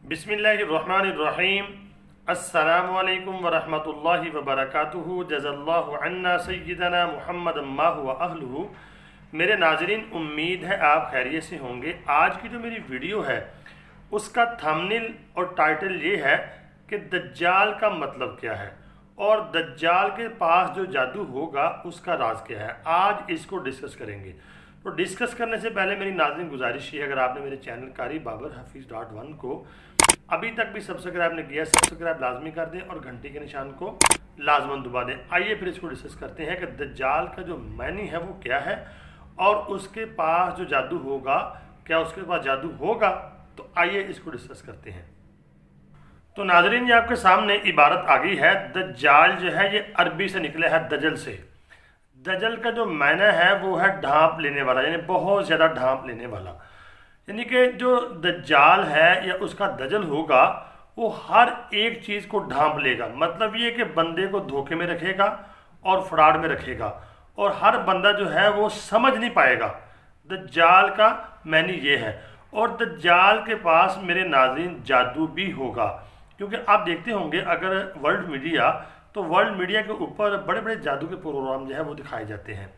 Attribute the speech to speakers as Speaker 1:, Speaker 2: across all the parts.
Speaker 1: बिस्मिल्लाहिर्रहमानिर्रहीम। अस्सलामु अलैकुम वरहमतुल्लाहि वबरकातुहू। जज़ल्लाहु अन्ना सय्यदना मुहम्मद मा हुवा अहलुहू। मेरे नाज़रीन, उम्मीद है आप खैरियत से होंगे। आज की जो मेरी वीडियो है उसका थंबनेल और टाइटल ये है कि दज्जाल का मतलब क्या है और दज्जाल के पास जो जादू होगा उसका राज क्या है। आज इसको डिस्कस करेंगे। तो डिस्कस करने से पहले मेरी नाज़रीन गुजारिश है, अगर आपने मेरे चैनल कारी बाबर हफीज़.1 को अभी तक भी सब्सक्राइब नहीं किया, सब्सक्राइब लाजमी कर दें और घंटी के निशान को लाजमन दबा दें। आइए फिर इसको डिस्कस करते हैं कि दज्जाल का जो मैनी है वो क्या है और उसके पास जो जादू होगा, क्या उसके पास जादू होगा। तो आइए इसको डिस्कस करते हैं। तो नाज़रीन, ये आपके सामने इबारत आ गई है। दज्जाल जो है ये अरबी से निकले है दजल से। दजल का जो मायना है वो है ढांप लेने वाला, यानी बहुत ज़्यादा ढांप लेने वाला। यानी कि जो दज्जाल है या उसका दजल होगा वो हर एक चीज़ को ढांप लेगा। मतलब ये कि बंदे को धोखे में रखेगा और फ्रॉड में रखेगा और हर बंदा जो है वो समझ नहीं पाएगा। दज्जाल का मैनी ये है। और दज्जाल के पास मेरे नाज़रीन जादू भी होगा, क्योंकि आप देखते होंगे अगर वर्ल्ड मीडिया, तो वर्ल्ड मीडिया के ऊपर बड़े बड़े जादू के प्रोग्राम जो है वो दिखाए जाते हैं,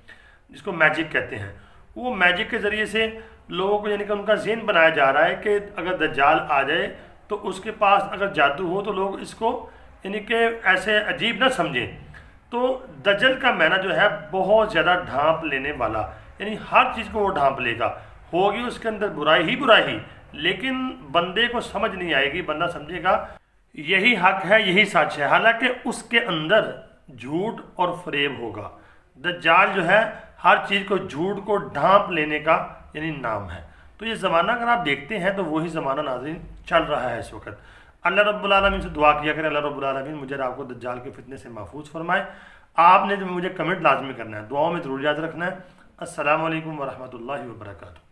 Speaker 1: जिसको मैजिक कहते हैं। वो मैजिक के ज़रिए से लोगों को, यानी कि उनका ज़हन बनाया जा रहा है कि अगर दज्जाल आ जाए तो उसके पास अगर जादू हो तो लोग इसको यानी कि ऐसे अजीब ना समझें। तो दज्जल का माना जो है बहुत ज़्यादा ढांप लेने वाला, यानी हर चीज़ को वो ढांप लेगा। होगी उसके अंदर बुराई ही बुराई, लेकिन बंदे को समझ नहीं आएगी। बंदा समझेगा यही हक है, यही सच है, हालांकि उसके अंदर झूठ और फरेब होगा। दज्जाल जो है हर चीज़ को, झूठ को ढांप लेने का यानी नाम है। तो ये ज़माना अगर आप देखते हैं तो वही ज़माना नाज़रीन चल रहा है इस वक्त। अल्लाह रब्बुल आलमीन से दुआ किया करें, अल्लाह रब्बुल आलमीन मुझे आपको दज्जाल के फितने से महफूज फरमाए। आपने जो मुझे कमेंट लाजमी करना है, दुआओं में ज़रूर याद रखना है। अस्सलामु अलैकुम वरहमतुल्लाहि वबरकातुहू।